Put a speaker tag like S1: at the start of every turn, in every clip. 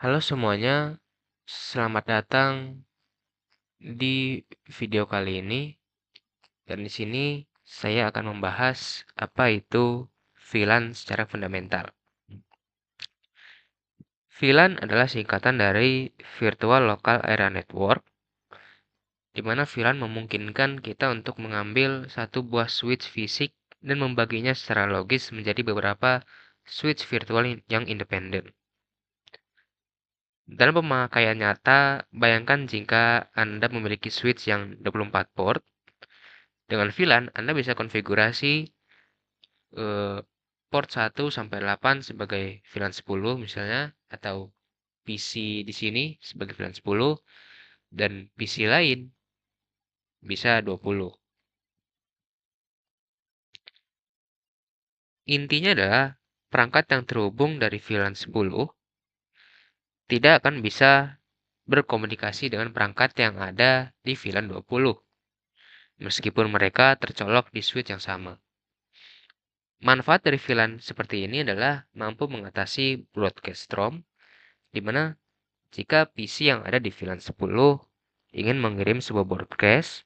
S1: Halo semuanya, selamat datang di video kali ini. Dan di sini saya akan membahas apa itu VLAN secara fundamental. VLAN adalah singkatan dari Virtual Local Area Network, di mana VLAN memungkinkan kita untuk mengambil satu buah switch fisik dan membaginya secara logis menjadi beberapa switch virtual yang independen. Dalam pemakaian nyata, bayangkan jika Anda memiliki switch yang 24 port. Dengan VLAN, Anda bisa konfigurasi port 1 sampai 8 sebagai VLAN 10 misalnya, atau PC di sini sebagai VLAN 10, dan PC lain bisa 20. Intinya adalah, perangkat yang terhubung dari VLAN 10 tidak akan bisa berkomunikasi dengan perangkat yang ada di VLAN 20, meskipun mereka tercolok di switch yang sama. Manfaat dari VLAN seperti ini adalah mampu mengatasi broadcast ROM, di mana jika PC yang ada di VLAN 10 ingin mengirim sebuah broadcast,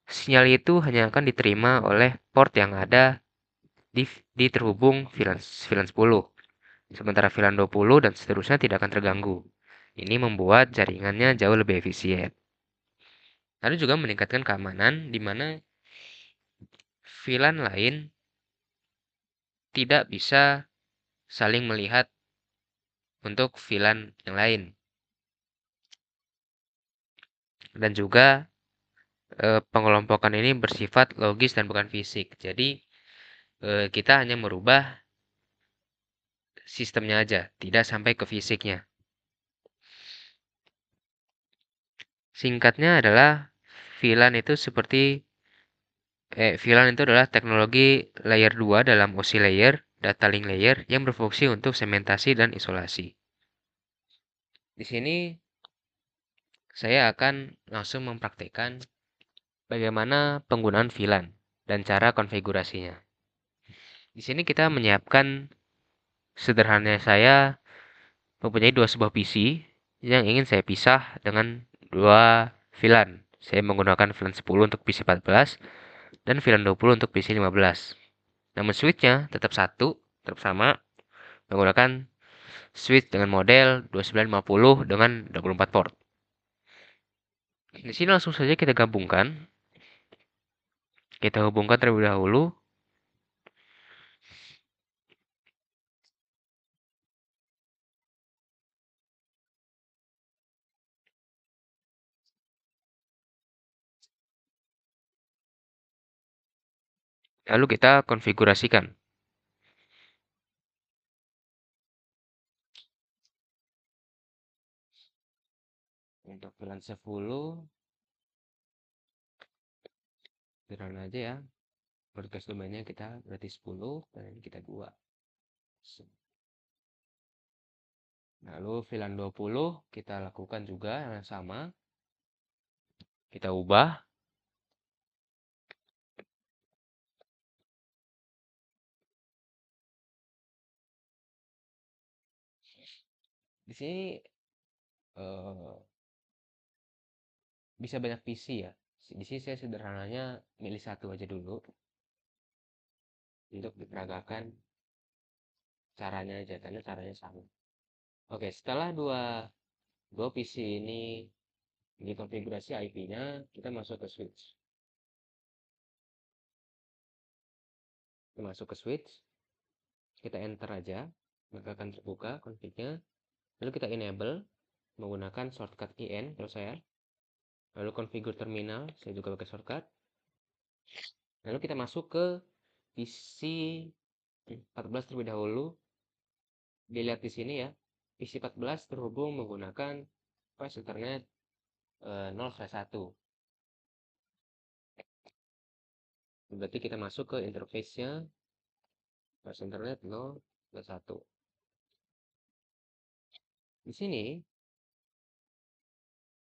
S1: sinyal itu hanya akan diterima oleh port yang ada di terhubung VLAN 10. Sementara VLAN 20 dan seterusnya tidak akan terganggu. Ini membuat jaringannya jauh lebih efisien. Lalu juga meningkatkan keamanan, di mana VLAN lain tidak bisa saling melihat untuk VLAN yang lain. Dan juga pengelompokan ini bersifat logis dan bukan fisik. Jadi kita hanya merubah sistemnya aja, tidak sampai ke fisiknya. Singkatnya adalah VLAN itu adalah teknologi layer 2 dalam OSI layer, data link layer yang berfungsi untuk segmentasi dan isolasi. Di sini saya akan langsung mempraktikkan bagaimana penggunaan VLAN dan cara konfigurasinya. Di sini kita menyiapkan, sederhananya saya mempunyai dua sebuah PC yang ingin saya pisah dengan dua VLAN. Saya menggunakan VLAN 10 untuk PC 14 dan VLAN 20 untuk PC 15. Namun switch-nya tetap sama, menggunakan switch dengan model 2950 dengan 24 port. Di sini langsung saja kita gabungkan. Kita hubungkan terlebih dahulu. Lalu kita konfigurasikan. Untuk VLAN 10, sederhana aja ya. Broadcast domainnya kita berarti 10, dan ini kita 2. Lalu VLAN 20 kita lakukan juga yang sama. Kita ubah. Di sini bisa banyak PC ya. Di sini saya sederhananya milih satu aja dulu untuk diperagakan caranya aja, karena caranya sama. Oke, setelah dua PC ini dikonfigurasi IP-nya, kita masuk ke switch. Kita masuk ke switch, kita enter aja, maka akan terbuka config-nya. Lalu kita enable menggunakan shortcut IN kalau saya. Lalu configure terminal, saya juga pakai shortcut. Lalu kita masuk ke PC 14 terlebih dahulu. Dilihat di sini ya, PC 14 terhubung menggunakan flash Ethernet 0/1. Berarti kita masuk ke interface-nya flash Ethernet 0/1. Di sini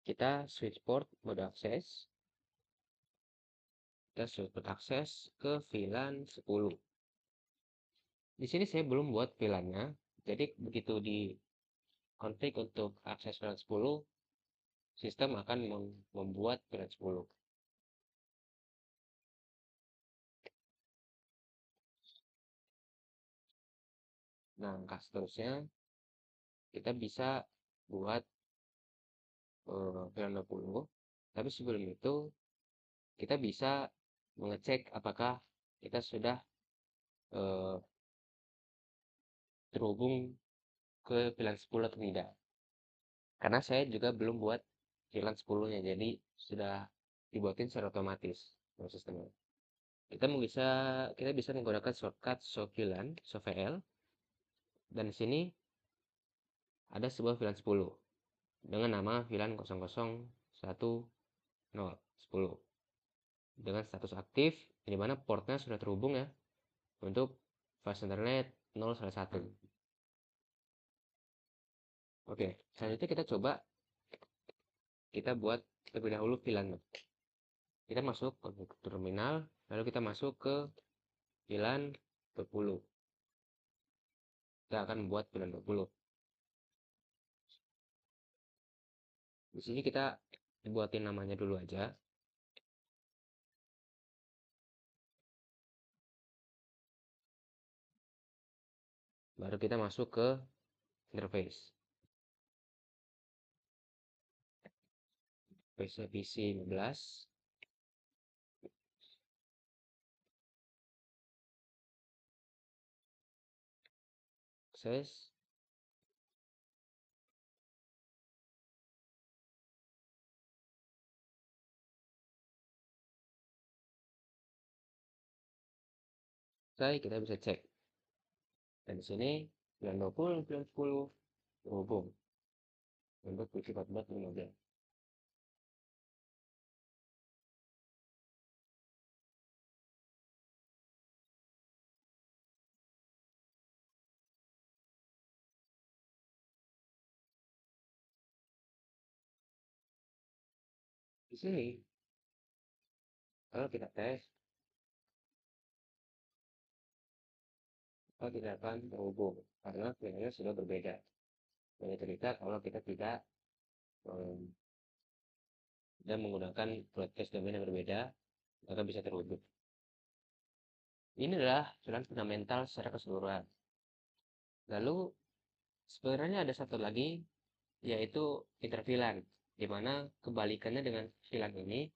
S1: kita switch port mode akses. Kita switch port akses ke VLAN 10. Di sini saya belum buat VLAN-nya. Jadi begitu konflik untuk akses VLAN 10, sistem akan membuat VLAN 10. Nah, langkah seterusnya kita bisa buat VLAN 20. Tapi sebelum itu kita bisa mengecek apakah kita sudah terhubung ke VLAN 10 atau tidak. Karena saya juga belum buat VLAN 10-nya, jadi sudah dibuatin secara otomatis sistemnya. Kita bisa menggunakan shortcut show VLAN, show VL, dan di sini ada sebuah VLAN 10 dengan nama VLAN 0011010 dengan status aktif, di mana portnya sudah terhubung ya untuk fast internet 011. Oke, selanjutnya kita buat terlebih dahulu VLAN. Kita masuk ke terminal, lalu kita masuk ke VLAN 20. Kita akan membuat VLAN 20. Di sini kita buatin namanya dulu aja. Baru kita masuk ke interface. PC 15. Akses. Selesai, kita bisa cek. Dan di sini 920, 910 terhubung untuk PC 14 Di sini kalau kita tes, kalau tidak akan terhubung karena VLAN-nya sudah berbeda. Banyak cerita kalau kita tidak dan menggunakan broadcast domain yang berbeda, maka bisa terhubung. Ini adalah VLAN fundamental secara keseluruhan. Lalu sebenarnya ada satu lagi, yaitu interVLAN, di mana kebalikannya dengan VLAN ini,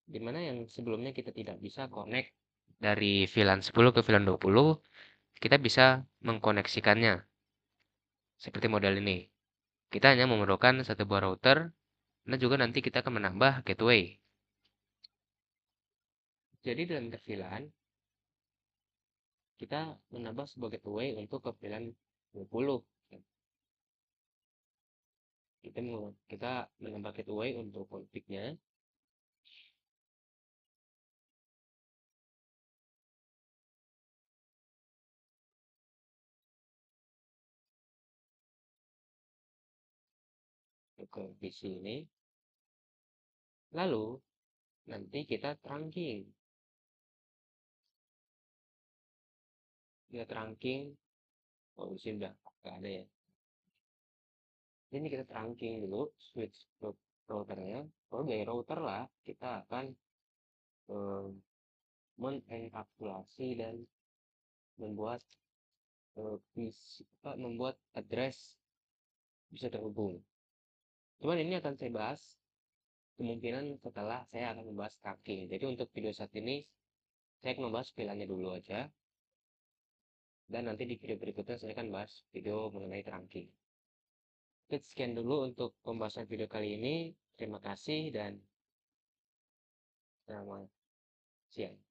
S1: di mana yang sebelumnya kita tidak bisa connect dari VLAN 10 ke VLAN 20, kita bisa mengkoneksikannya seperti model ini. Kita hanya memerlukan satu buah router, dan juga nanti kita akan menambah gateway. Jadi dalam interVLAN, kita menambah sebuah gateway untuk ke VLAN 20. Kita menambah gateway untuk config-nya. Ke PC ini. Lalu nanti kita trunking. Kita trunking. Oh, di sini udah nggak ada ya. Ini kita trunking dulu switch ke routernya. Kalau dari router lah kita akan mengenkapsulasi dan membuat membuat address bisa terhubung. Cuman ini akan saya bahas kemungkinan setelah saya akan membahas trunking. Jadi untuk video saat ini saya akan membahas VLAN-nya dulu aja. Dan nanti di video berikutnya saya akan bahas video mengenai trunking. Oke, sekian dulu untuk pembahasan video kali ini. Terima kasih dan selamat siang.